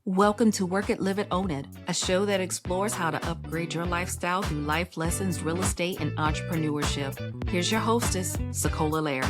Welcome to Work It, Live It, Own It, a show that explores how to upgrade your lifestyle through life lessons, real estate, and entrepreneurship. Here's your hostess, SaCola Lair.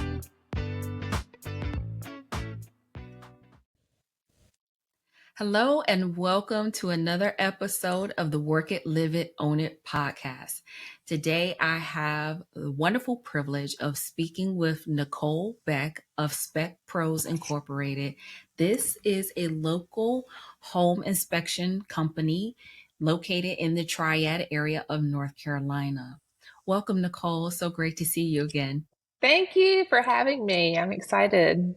Hello, and welcome to another episode of the Work It, Live It, Own It podcast. Today, I have the wonderful privilege of speaking with Nicole Beck of Spec Pros Incorporated. This is a local home inspection company located in the Triad area of North Carolina. Welcome, Nicole. So great to see you again. Thank you for having me. I'm excited.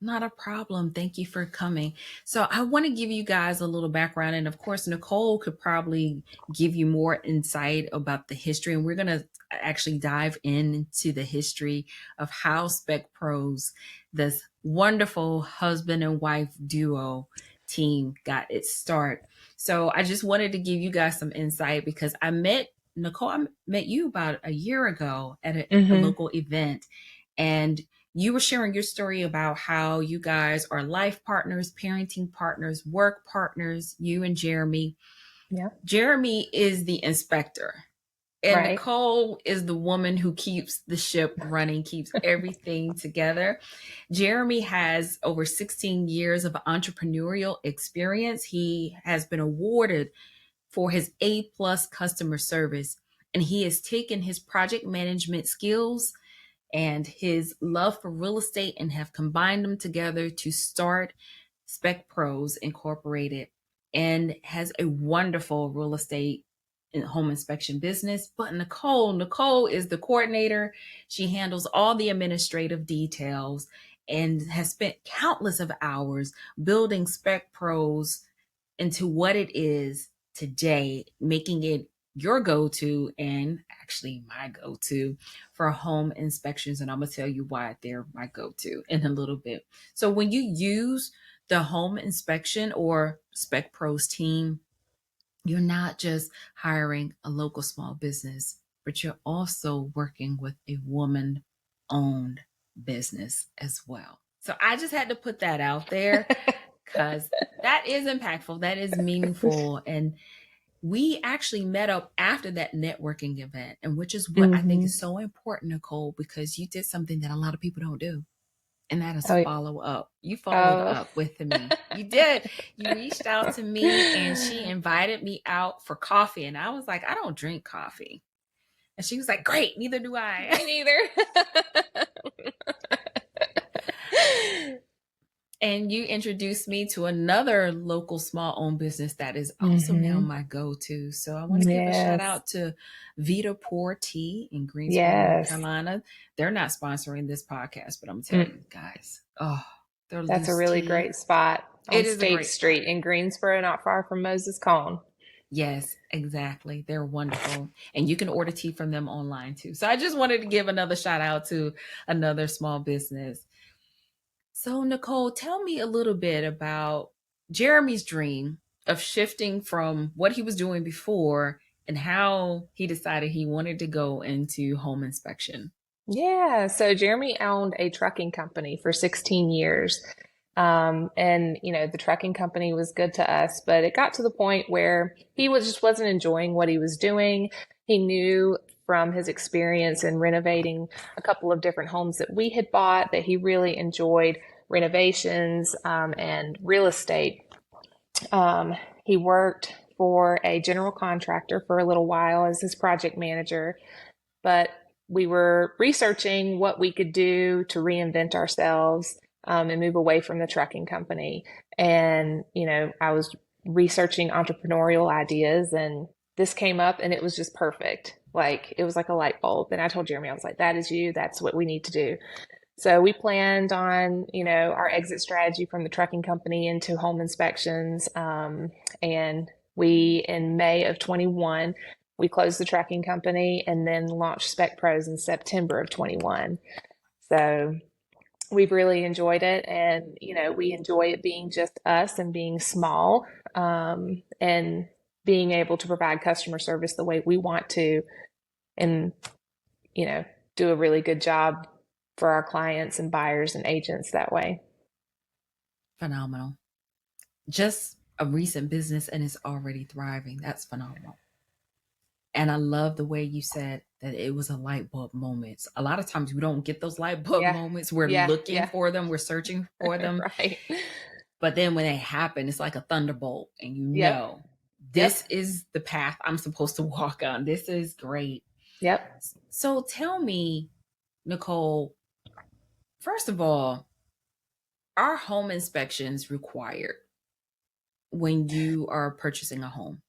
Not a problem. Thank you for coming. So I want to give you guys a little background. And of course, Nicole could probably give you more insight about the history. And we're going to actually dive into the history of how Spec Pros, this wonderful husband and wife duo team, got its start. So I just wanted to give you guys some insight because I met you about a year ago at a local event. And you were sharing your story about how you guys are life partners, parenting partners, work partners, you and Jeremy. Yeah. Jeremy is the inspector. And Right. Nicole is the woman who keeps the ship running, keeps everything together. Jeremy has over 16 years of entrepreneurial experience. He has been awarded for his A+ customer service, and he has taken his project management skills and his love for real estate and have combined them together to start Spec Pros Incorporated, and has a wonderful real estate and home inspection business. But Nicole is the coordinator. She handles all the administrative details and has spent countless of hours building Spec Pros into what it is today, making it your go-to and actually my go-to for home inspections. And I'm going to tell you why they're my go-to in a little bit. So when you use the home inspection or Spec Pros team, you're not just hiring a local small business, but you're also working with a woman-owned business as well. So I just had to put that out there because that is impactful, that is meaningful. And we actually met up after that networking event, and which is what I think is so important, Nicole, because you did something that a lot of people don't do. And that is follow up. You followed up with me. You did. You reached out to me and she invited me out for coffee. And I was like, I don't drink coffee. And she was like, great, neither do I. Me neither. And you introduced me to another local small owned business that is also now my go-to. So I want to give a shout out to Vita Pour Tea in Greensboro, North Carolina. They're not sponsoring this podcast, but I'm telling you guys, that's a really great spot on State Street in Greensboro, not far from Moses Cone. Yes, exactly. They're wonderful. And you can order tea from them online too. So I just wanted to give another shout out to another small business. So, Nicole, tell me a little bit about Jeremy's dream of shifting from what he was doing before and how he decided he wanted to go into home inspection. Yeah, so Jeremy owned a trucking company for 16 years. And, the trucking company was good to us, but it got to the point where he just wasn't enjoying what he was doing. He knew from his experience in renovating a couple of different homes that we had bought that he really enjoyed renovations and real estate. He worked for a general contractor for a little while as his project manager, but we were researching what we could do to reinvent ourselves and move away from the trucking company. And, I was researching entrepreneurial ideas and this came up and it was just perfect. Like it was like a light bulb. And I told Jeremy, I was like, that is you. That's what we need to do. So we planned on, our exit strategy from the trucking company into home inspections. And we, in May of 21, we closed the trucking company and then launched Spec Pros in September of 21. So we've really enjoyed it. And, we enjoy it being just us and being small and being able to provide customer service the way we want to and, do a really good job for our clients and buyers and agents that way. Phenomenal. Just a recent business and it's already thriving. That's phenomenal. And I love the way you said that it was a light bulb moment. A lot of times we don't get those light bulb Yeah. moments. We're Yeah. looking Yeah. for them, we're searching for them. Right. But then when they happen, it's like a thunderbolt, and Yep. this Yep. is the path I'm supposed to walk on. This is great. Yep. So tell me, Nicole, first of all, are home inspections required when you are purchasing a home?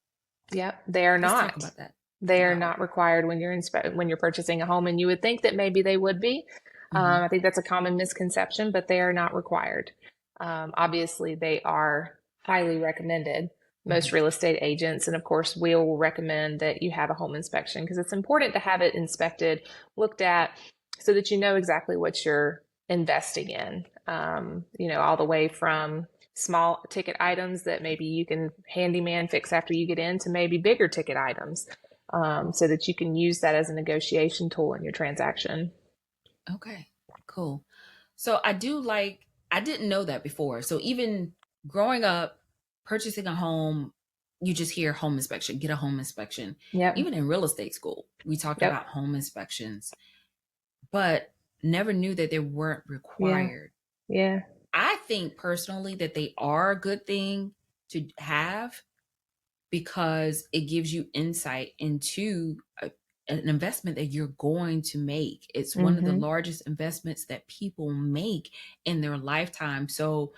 Yep. They are Let's talk not. about that. They are Wow. not required when you're purchasing a home, and you would think that maybe they would be. Hmm. I think that's a common misconception, but they are not required. Obviously, they are highly recommended. Most Hmm. real estate agents, and of course, we will recommend that you have a home inspection because it's important to have it inspected, looked at, so that you know exactly what you're investing in. All the way from small ticket items that maybe you can handyman fix after you get in to maybe bigger ticket items, so that you can use that as a negotiation tool in your transaction. Okay, cool. So I didn't know that before. So even growing up, purchasing a home, you just hear home inspection, get a home inspection. Yep. Even in real estate school, we talked Yep. about home inspections, but never knew that they weren't Yeah. required. Yeah. I think personally that they are a good thing to have because it gives you insight into an investment that you're going to make. It's one of the Mm-hmm. largest investments that people make in their lifetime. So,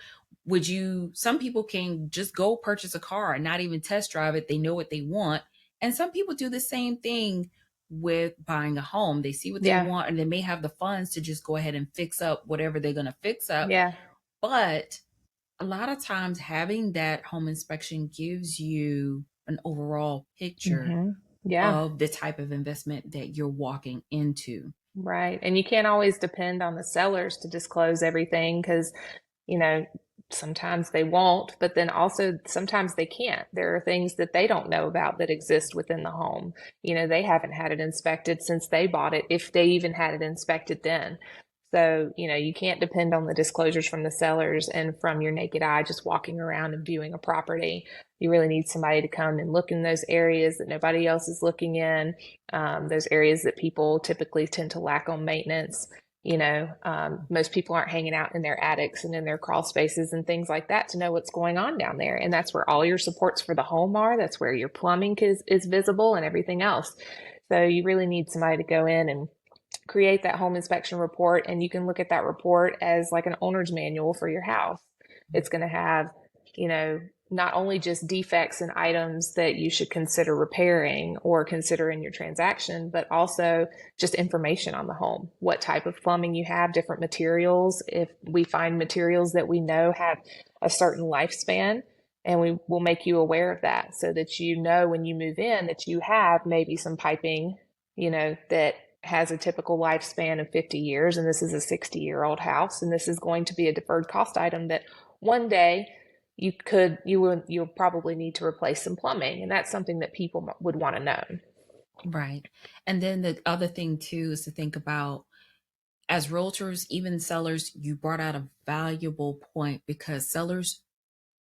some people can just go purchase a car and not even test drive it. They know what they want. And some people do the same thing with buying a home. They see what they Yeah. want and they may have the funds to just go ahead and fix up whatever they're going to fix up. Yeah. But a lot of times having that home inspection gives you an overall picture Mm-hmm. Yeah. of the type of investment that you're walking into. Right. And you can't always depend on the sellers to disclose everything because, you know, sometimes they won't, but then also sometimes they can't. There are things that they don't know about that exist within the home. They haven't had it inspected since they bought it, if they even had it inspected then. So, you can't depend on the disclosures from the sellers and from your naked eye just walking around and viewing a property. You really need somebody to come and look in those areas that nobody else is looking in, those areas that people typically tend to lack on maintenance. Most people aren't hanging out in their attics and in their crawl spaces and things like that to know what's going on down there. And that's where all your supports for the home are. That's where your plumbing is visible and everything else. So you really need somebody to go in and create that home inspection report, and you can look at that report as like an owner's manual for your house. It's going to have, not only just defects and items that you should consider repairing or consider in your transaction, but also just information on the home, what type of plumbing you have, different materials. If we find materials that we know have a certain lifespan, and we will make you aware of that so that when you move in that you have maybe some piping, that has a typical lifespan of 50 years, and this is a 60-year-old house, and this is going to be a deferred cost item that one day you'll probably need to replace some plumbing, and that's something that people would want to know. Right. And then the other thing too is to think about, as realtors, even sellers, you brought out a valuable point, because sellers,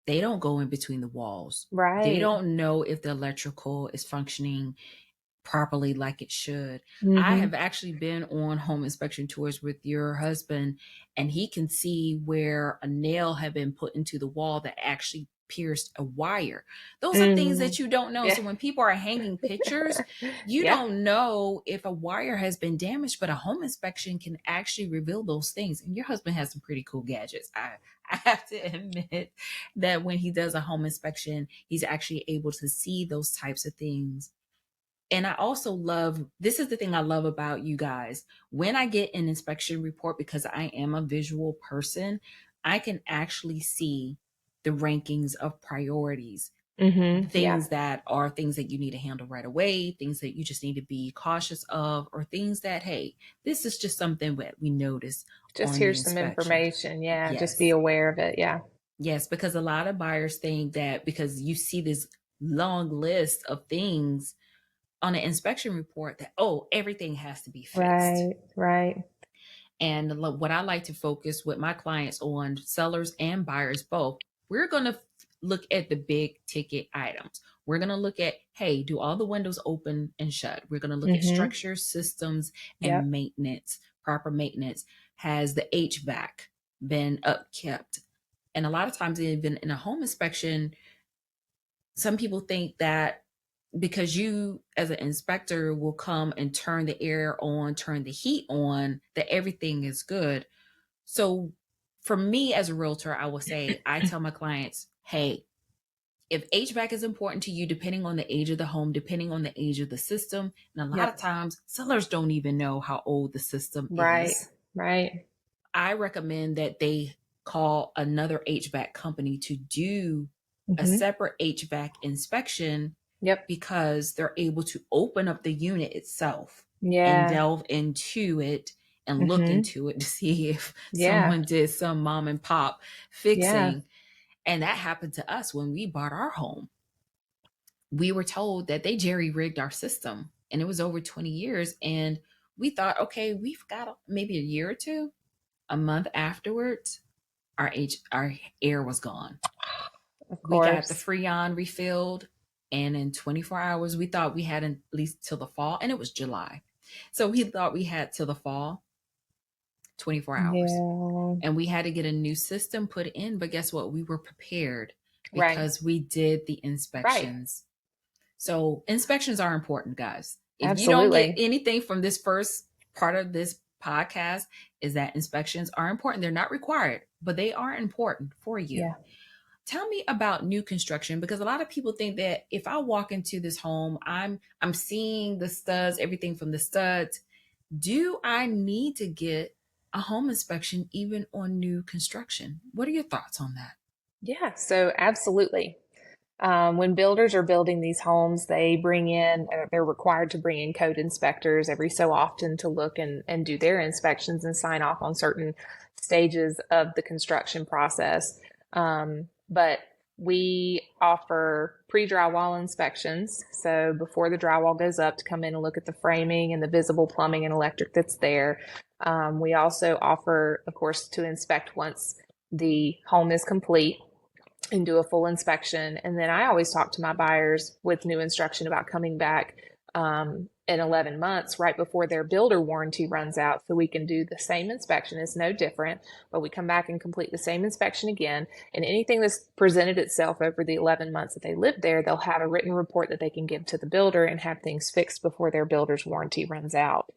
they don't go in between the walls. They Right. don't know if the electrical is functioning properly like it should. I Mm-hmm. have actually been on home inspection tours with your husband, and he can see where a nail had been put into the wall that actually pierced a wire. Those are things Mm-hmm. that you don't know. Yeah. So when people are hanging pictures, you Yeah. don't know if a wire has been damaged, but a home inspection can actually reveal those things. And your husband has some pretty cool gadgets. I have to admit that when he does a home inspection, he's actually able to see those types of things. And I also love, this is the thing I love about you guys. When I get an inspection report, because I am a visual person, I can actually see the rankings of priorities, Mm-hmm. Yeah. things that are things that you need to handle right away, things that you just need to be cautious of, or things that, hey, this is just something that we notice Just on the here's some inspection. information. Yeah. Just be Yes. aware of it. Yeah. Yes, because a lot of buyers think that because you see this long list of things on an inspection report that, oh, everything has to be fixed. Right. Right. And what I like to focus with my clients on, sellers and buyers both, we're going to look at the big ticket items. We're going to look at, hey, do all the windows open and shut? We're going to look at Mm-hmm. structures, systems, and Yep. maintenance, proper maintenance. Has the HVAC been upkept? And a lot of times, even in a home inspection, some people think that because you as an inspector will come and turn the air on, turn the heat on, that everything is good. So for me as a realtor, I will say, I tell my clients, hey, if HVAC is important to you, depending on the age of the home, depending on the age of the system, and a lot of Yep. times sellers don't even know how old the system Right. is, Right. I recommend that they call another HVAC company to do a Mm-hmm. separate HVAC inspection, Yep. because they're able to open up the unit itself and Yeah. delve into it and look Mm-hmm. into it to see if Yeah. someone did some mom and pop Yeah. fixing. And that happened to us when we bought our home. We were told that they jerry rigged our system, and it was over 20 years. And we thought, okay, we've got maybe a year or two. A month afterwards, our air was gone. Of We got the course. Freon refilled, and in 24 hours, we thought we had at least till the fall, and it was July. So we thought we had till the fall, 24 hours. Yeah. And we had to get a new system put in. But guess what? We were prepared Right. because we did the Right. inspections. So inspections are important, guys. If you don't get Absolutely. anything from this first part of this podcast, is that inspections are important. They're not required, but they are important for you. Yeah. Tell me about new construction, because a lot of people think that if I walk into this home, I'm seeing the studs, everything from the studs. Do I need to get a home inspection even on new construction? What are your thoughts on that? Yeah. So absolutely. When builders are building these homes, they bring in, they're required to bring in code inspectors every so often to look and do their inspections and sign off on certain stages of the construction process. But we offer pre-drywall inspections. So before the drywall goes up, to come in and look at the framing and the visible plumbing and electric that's there. We also offer, of course, to inspect once the home is complete and do a full inspection. And then I always talk to my buyers with new instruction about coming back in 11 months right before their builder warranty runs out, so we can do the same inspection. It's no different, but we come back and complete the same inspection again. And anything that's presented itself over the 11 months that they lived there, they'll have a written report that they can give to the builder and have things fixed before their builder's warranty runs out.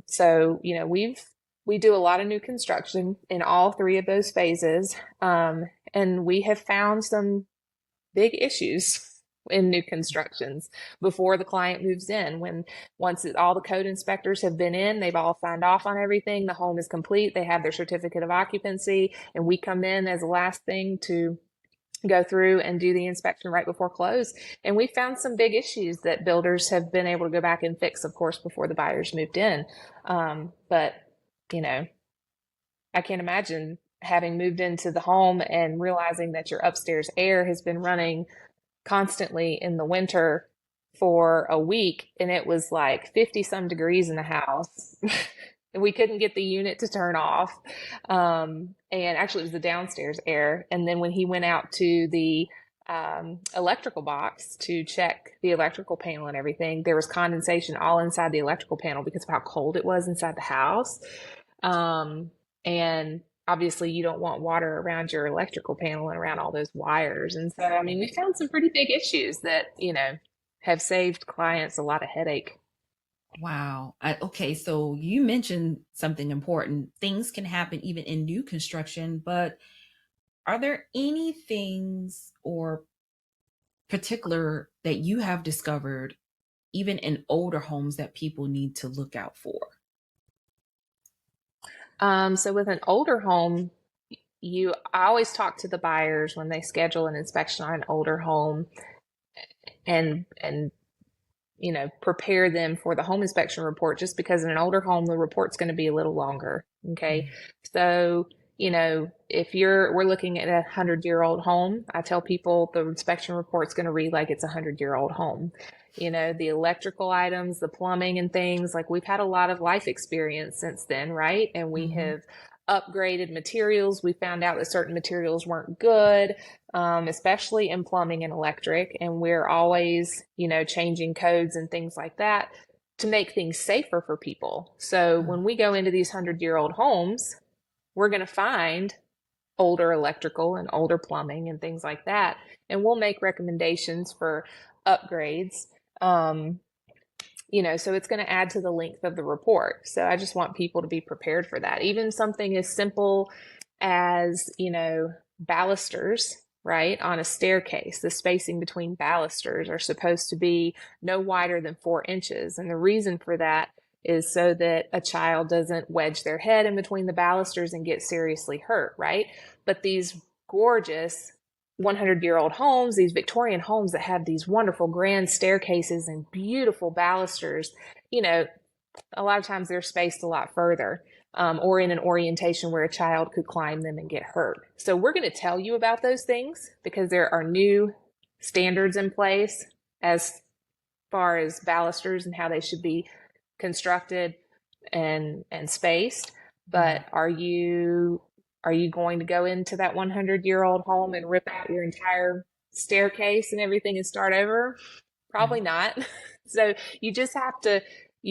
So, you know, we do a lot of new construction in all three of those phases. And we have found some big issues in new constructions before the client moves in. When once all the code inspectors have been in, they've all signed off on everything, the home is complete, they have their certificate of occupancy, and we come in as the last thing to go through and do the inspection right before close. And we found some big issues that builders have been able to go back and fix, of course, before the buyers moved in. But, you know, I can't imagine having moved into the home and realizing that your upstairs air has been running constantly in the winter for a week, and it was like 50 some degrees in the house. And we couldn't get the unit to turn off. And actually, it was the downstairs air. And then when he went out to the electrical box to check the electrical panel and everything, there was condensation all inside the electrical panel because of how cold it was inside the house. And obviously, you don't want water around your electrical panel and around all those wires. And so, I mean, we found some pretty big issues that, you know, have saved clients a lot of headache. Wow. Okay, so you mentioned something important. Things can happen even in new construction, but are there any things or particular that you have discovered even in older homes that people need to look out for? So with an older home, I always talk to the buyers when they schedule an inspection on an older home and you know, prepare them for the home inspection report, just because in an older home, the report's going to be a little longer. Okay. So, you know, if we're looking at 100-year-old home, I tell people the inspection report's going to read like it's 100-year-old home. You know, the electrical items, the plumbing and things, like we've had a lot of life experience since then, right? And we have upgraded materials. We found out that certain materials weren't good, especially in plumbing and electric. And we're always, changing codes and things like that to make things safer for people. So when we go into these 100-year-old homes, we're going to find older electrical and older plumbing and things like that. And we'll make recommendations for upgrades. So it's going to add to the length of the report. So I just want people to be prepared for that. Even something as simple as, balusters, right? On a staircase, the spacing between balusters are supposed to be no wider than 4 inches. And the reason for that is so that a child doesn't wedge their head in between the balusters and get seriously hurt, right? But these gorgeous 100-year-old homes, these Victorian homes that have these wonderful grand staircases and beautiful balusters, a lot of times they're spaced a lot further, or in an orientation where a child could climb them and get hurt. So we're going to tell you about those things because there are new standards in place as far as balusters and how they should be constructed and spaced. But are you going to go into that 100-year-old home and rip out your entire staircase and everything and start over? Probably not. So you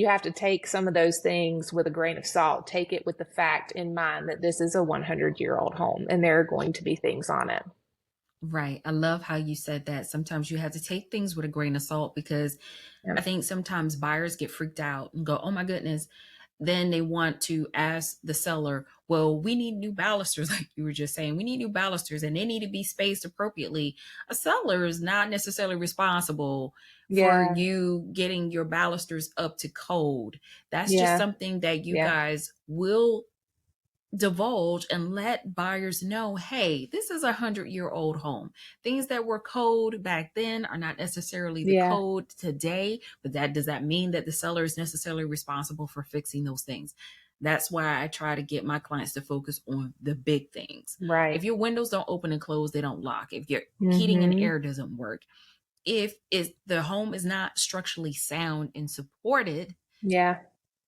have to take some of those things with a grain of salt. Take it with the fact in mind that this is a 100-year-old home and there are going to be things on it. Right. I love how you said that. Sometimes you have to take things with a grain of salt because I think sometimes buyers get freaked out and go, oh my goodness. Then they want to ask the seller, well, we need new balusters, like you were just saying. We need new balusters and they need to be spaced appropriately. A seller is not necessarily responsible for you getting your balusters up to code. That's just something that you guys will divulge and let buyers know, hey, this is a 100-year-old home. Things that were code back then are not necessarily the code today, but does that mean that the seller is necessarily responsible for fixing those things? That's why I try to get my clients to focus on the big things. Right. If your windows don't open and close, they don't lock. If your heating and air doesn't work, if the home is not structurally sound and supported,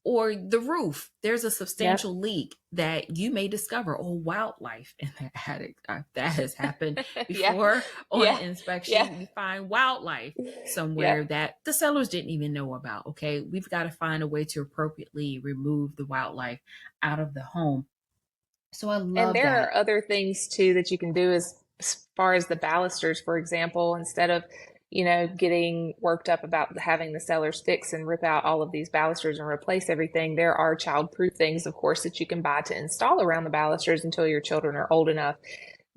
or the roof, there's a substantial leak that you may discover, or wildlife in the attic. That has happened before on an inspection. You find wildlife somewhere that the sellers didn't even know about. Okay, we've got to find a way to appropriately remove the wildlife out of the home. So I love and there are other things too that you can do as far as the balusters, for example, instead of getting worked up about having the sellers fix and rip out all of these balusters and replace everything. There are child-proof things, of course, that you can buy to install around the balusters until your children are old enough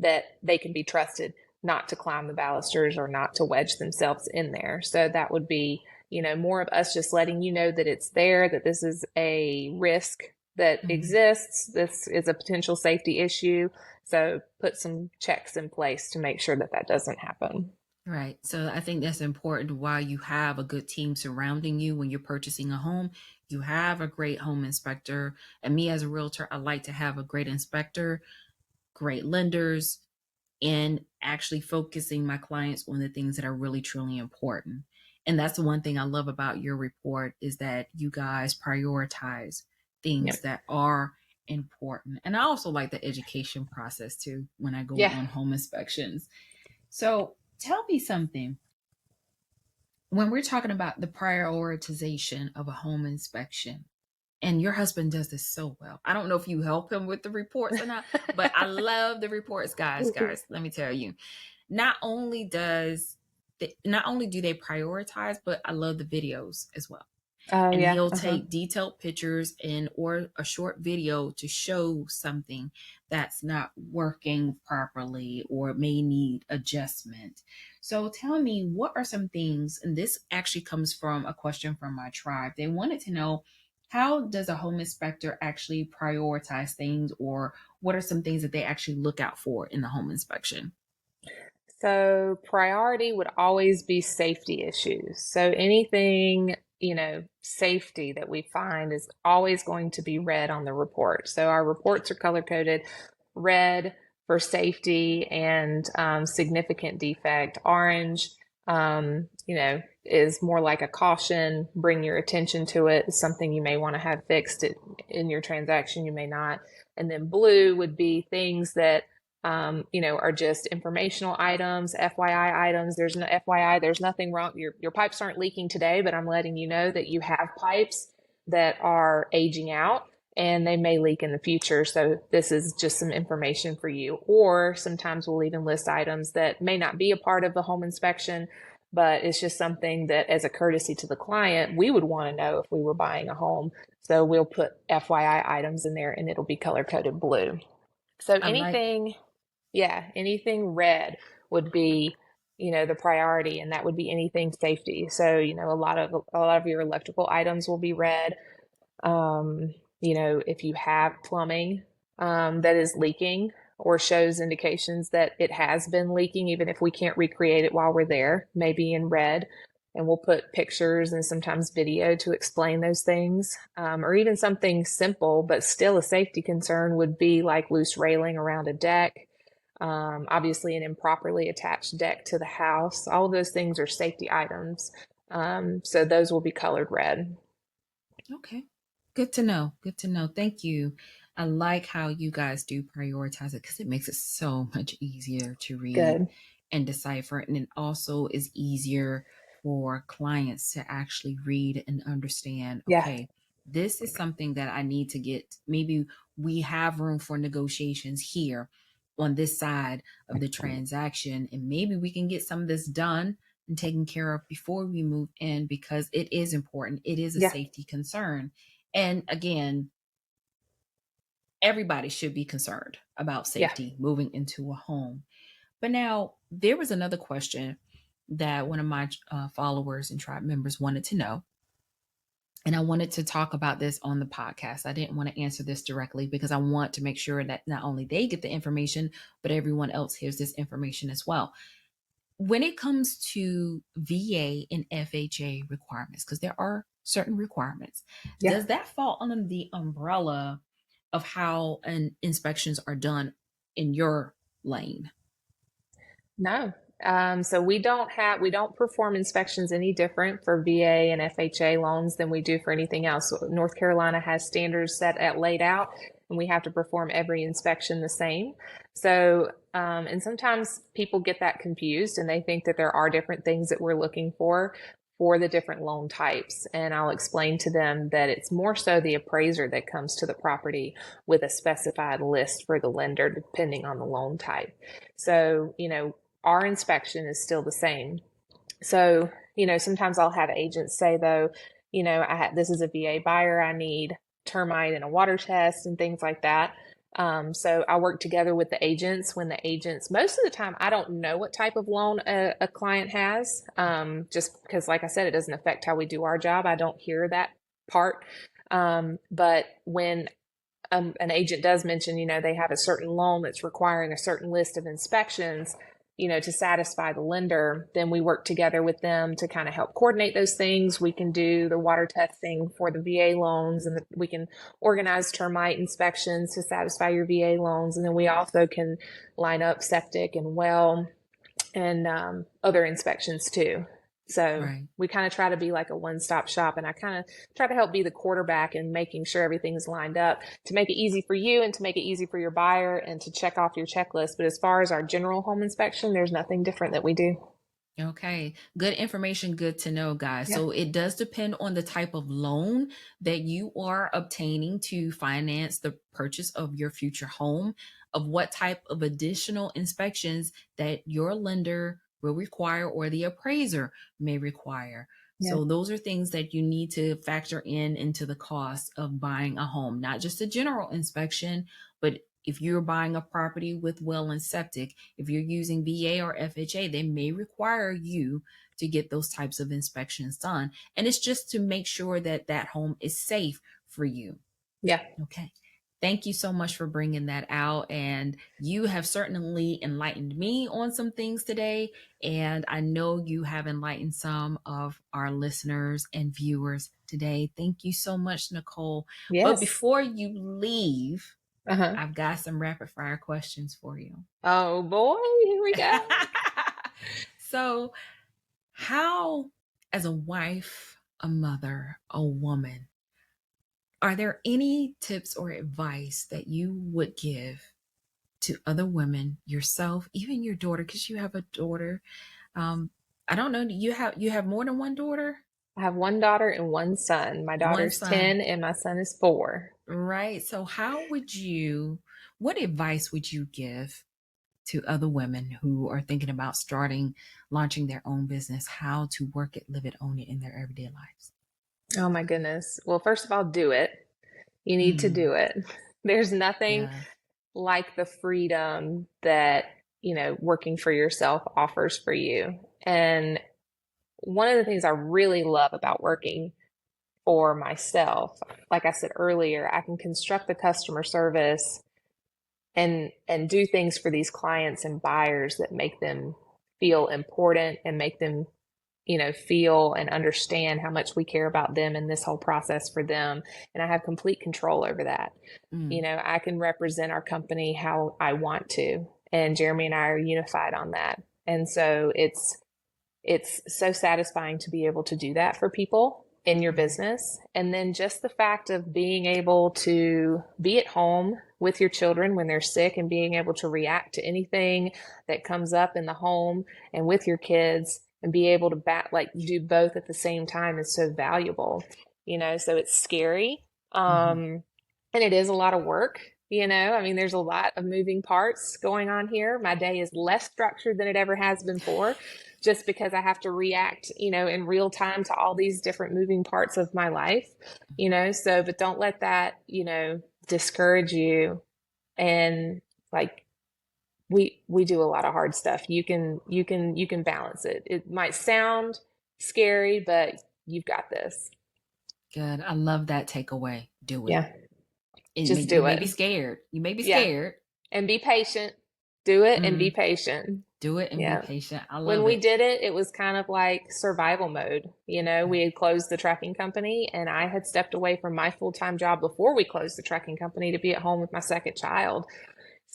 that they can be trusted not to climb the balusters or not to wedge themselves in there. So that would be, more of us just letting you know that it's there, that this is a risk that exists. This is a potential safety issue. So put some checks in place to make sure that that doesn't happen. Right. So I think that's important while you have a good team surrounding you when you're purchasing a home. You have a great home inspector. And me as a realtor, I like to have a great inspector, great lenders, and actually focusing my clients on the things that are really, truly important. And that's the one thing I love about your report is that you guys prioritize things that are important. And I also like the education process too when I go on home inspections. So tell me something. When we're talking about the prioritization of a home inspection, and your husband does this so well. I don't know if you help him with the reports or not, but I love the reports, guys. Let me tell you. Not only do they prioritize, but I love the videos as well. And he'll take detailed pictures or a short video to show something that's not working properly or may need adjustment. So tell me, what are some things, and this actually comes from a question from my tribe. They wanted to know, how does a home inspector actually prioritize things, or what are some things that they actually look out for in the home inspection? So priority would always be safety issues. So anything, safety that we find is always going to be red on the report. So our reports are color coded red for safety and significant defect, orange, is more like a caution, bring your attention to it. It's something you may want to have fixed in your transaction, you may not. And then blue would be things that are just informational items, FYI items. There's no FYI, there's nothing wrong. Your pipes aren't leaking today, but I'm letting you know that you have pipes that are aging out and they may leak in the future. So this is just some information for you. Or sometimes we'll even list items that may not be a part of the home inspection, but it's just something that as a courtesy to the client, we would want to know if we were buying a home. So we'll put FYI items in there and it'll be color coded blue. So anything red would be, the priority, and that would be anything safety. So, a lot of your electrical items will be red. If you have plumbing that is leaking or shows indications that it has been leaking, even if we can't recreate it while we're there, maybe in red. And we'll put pictures and sometimes video to explain those things. Or even something simple, but still a safety concern would be like loose railing around a deck. Obviously an improperly attached deck to the house. All of those things are safety items. So those will be colored red. Okay. Good to know. Good to know. Thank you. I like how you guys do prioritize it because it makes it so much easier to read Good. and decipher. And it also is easier for clients to actually read and understand, okay, this is something that I need to get. Maybe we have room for negotiations here on this side of the transaction, and maybe we can get some of this done and taken care of before we move in because it is important. It is a safety concern. And again, everybody should be concerned about safety moving into a home. But now there was another question that one of my followers and tribe members wanted to know. And I wanted to talk about this on the podcast. I didn't want to answer this directly because I want to make sure that not only they get the information, but everyone else hears this information as well. When it comes to VA and FHA requirements, because there are certain requirements, does that fall under the umbrella of how inspections are done in your lane? No. So we don't perform inspections any different for VA and FHA loans than we do for anything else. North Carolina has standards laid out, and we have to perform every inspection the same. So, and sometimes people get that confused and they think that there are different things that we're looking for the different loan types. And I'll explain to them that it's more so the appraiser that comes to the property with a specified list for the lender, depending on the loan type. So, our inspection is still the same. So, sometimes I'll have agents say though, this is a VA buyer, I need termite and a water test and things like that. So I work together with the agents most of the time, I don't know what type of loan a client has, just because, like I said, it doesn't affect how we do our job. I don't hear that part. But when an agent does mention, they have a certain loan that's requiring a certain list of inspections, to satisfy the lender, then we work together with them to kind of help coordinate those things. We can do the water testing for the VA loans, and we can organize termite inspections to satisfy your VA loans. And then we also can line up septic and well and other inspections too. So we kind of try to be like a one-stop shop, and I kind of try to help be the quarterback in making sure everything's lined up to make it easy for you and to make it easy for your buyer and to check off your checklist. But as far as our general home inspection, there's nothing different that we do. Okay. Good information. Good to know, guys. So it does depend on the type of loan that you are obtaining to finance the purchase of your future home, of what type of additional inspections that your lender will require or the appraiser may require. So those are things that you need to factor into the cost of buying a home, not just a general inspection, but if you're buying a property with well and septic, if you're using VA or FHA, they may require you to get those types of inspections done. And it's just to make sure that that home is safe for you. Yeah. Okay. Thank you so much for bringing that out. And you have certainly enlightened me on some things today. And I know you have enlightened some of our listeners and viewers today. Thank you so much, Nicole. Yes. But before you leave, I've got some rapid fire questions for you. Oh boy, here we go. So how As a wife, a mother, a woman, are there any tips or advice that you would give to other women, yourself, even your daughter, because you have a daughter? Um, I don't know. You have more than one daughter? I have one daughter and one son. My One daughter's son, 10 and my son is 4. right? So what advice would you give to other women who are thinking about launching their own business, how to work it, live it, own it in their everyday lives? Oh my goodness. Well, first of all, do it. You need to Mm, do it. There's nothing yeah. like the freedom that, working for yourself offers for you. And one of the things I really love about working for myself, like I said earlier, I can construct the customer service and do things for these clients and buyers that make them feel important and make them feel and understand how much we care about them and this whole process for them. And I have complete control over that. Mm, I can represent our company how I want to. And Jeremy and I are unified on that. And so it's so satisfying to be able to do that for people in your mm, business. And then just the fact of being able to be at home with your children when they're sick and being able to react to anything that comes up in the home and with your kids and be able to do both at the same time is so valuable. So it's scary. mhm. And it is a lot of work. I mean, there's a lot of moving parts going on here. My day is less structured than it ever has been before, just because I have to react, in real time to all these different moving parts of my life, so, but don't let that, discourage you. And like, we do a lot of hard stuff. You can balance it. It might sound scary, but you've got this. Good. I love that takeaway. Do it. Yeah. Just You do may it. be scared. You may be Yeah. scared. And be patient. Do it and be Mm, patient. do it and be Yeah. patient. I When love we it. did it, it was kind of like survival mode. We Right. had closed the trucking company and I had stepped away from my full-time job before we closed the trucking company to be at home with my second child.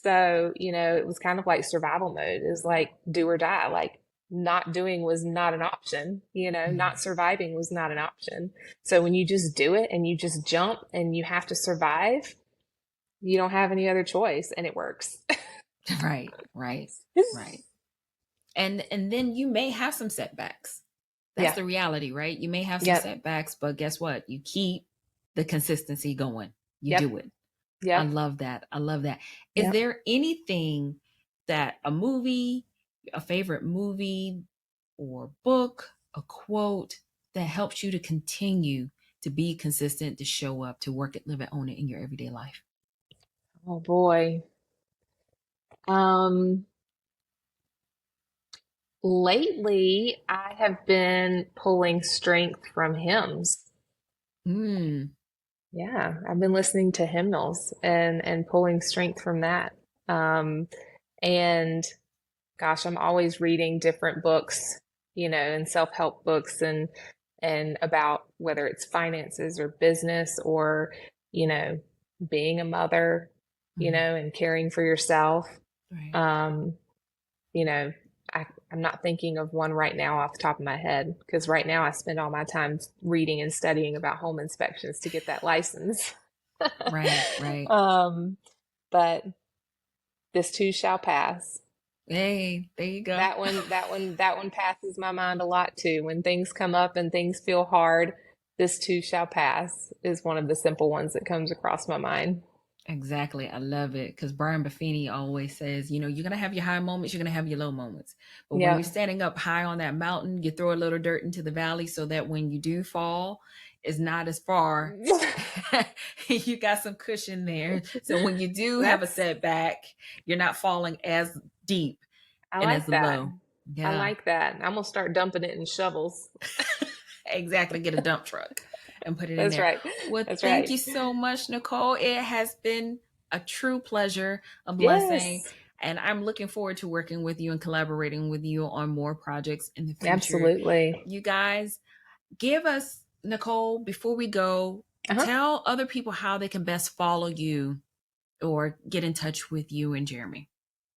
So, it was kind of like survival mode. It was like do or die. Like not doing was not an option, Mm, not surviving was not an option. So when you just do it and you just jump and you have to survive, you don't have any other choice and it works. right. Right. Right. And then you may have some setbacks. That's Yeah. the reality, right? You may have some Yep. setbacks, but guess what? You keep the consistency going. You Yep. do it. I Yep. love that. I love that. Is Yep. there anything that a movie, a favorite movie or book, a quote that helps you to continue to be consistent, to show up, to work it, live it, own it in your everyday life? Oh boy. Um, Lately I have been pulling strength from hymns. Mm, Yeah, I've been listening to hymnals and pulling strength from that. And gosh, I'm always reading different books, and self-help books and about whether it's finances or business or, you know, being a mother, mm, and caring for yourself. right. Um, you know, I'm not thinking of one right now off the top of my head because right now I spend all my time reading and studying about home inspections to get that license. Right, right. um, but this too shall pass. Hey, there you go. That one passes my mind a lot too. When things come up and things feel hard, this too shall pass is one of the simple ones that comes across my mind. Exactly. I love it because Brian Buffini always says, you're going to have your high moments, you're going to have your low moments. But when you're Yep. standing up high on that mountain, you throw a little dirt into the valley so that when you do fall, it's not as far. You got some cushion there. So when you do have a That's setback, you're not falling as deep I and as like that. low. I Yeah, like that. I'm gonna start dumping it in shovels. exactly. Get a dump truck and put it in That's there. right. Well, That's thank right. you so much, Nicole. It has been a true pleasure, a blessing. Yes, And I'm looking forward to working with you and collaborating with you on more projects in the future. absolutely. You guys, give us, Nicole, before we go, Uh-huh. tell other people how they can best follow you or get in touch with you and Jeremy.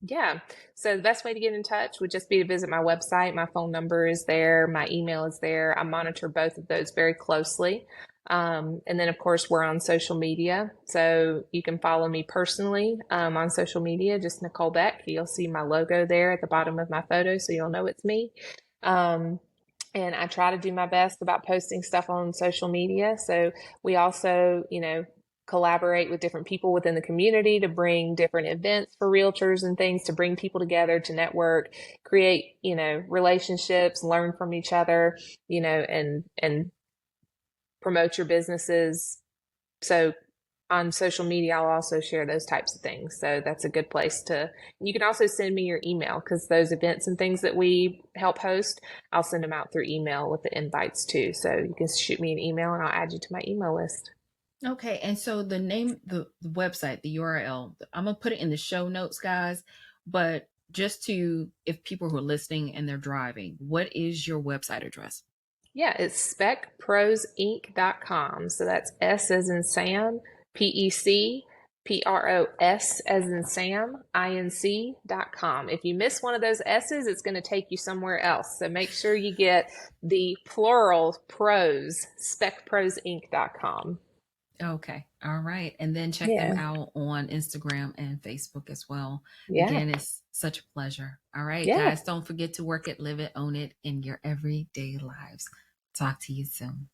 Yeah. So the best way to get in touch would just be to visit my website. My phone number is there. My email is there. I monitor both of those very closely. And then, of course, we're on social media. So you can follow me personally on social media, just Nicole Beck. You'll see my logo there at the bottom of my photo, so you'll know it's me. Um, and I try to do my best about posting stuff on social media. So we also, collaborate with different people within the community to bring different events for realtors and things to bring people together to network, create, relationships, learn from each other, and promote your businesses. So on social media, I'll also share those types of things. So that's a good place to, you can also send me your email because those events and things that we help host, I'll send them out through email with the invites too. So you can shoot me an email and I'll add you to my email list. Okay, and so the name, the website, the URL, I'm gonna put it in the show notes, guys. But just to, if people who are listening and they're driving, what is your website address? Yeah, it's specprosinc.com. So that's S as in Sam, PECPROS as in Sam, INC.com. If you miss one of those S's, it's going to take you somewhere else. So make sure you get the plural pros, specprosinc.com. Okay, all right, and then check them Yeah. out on Instagram and Facebook as well. Yeah. Again, it's such a pleasure. All right, Yeah. guys, don't forget to work it, live it, own it in your everyday lives. Talk to you soon.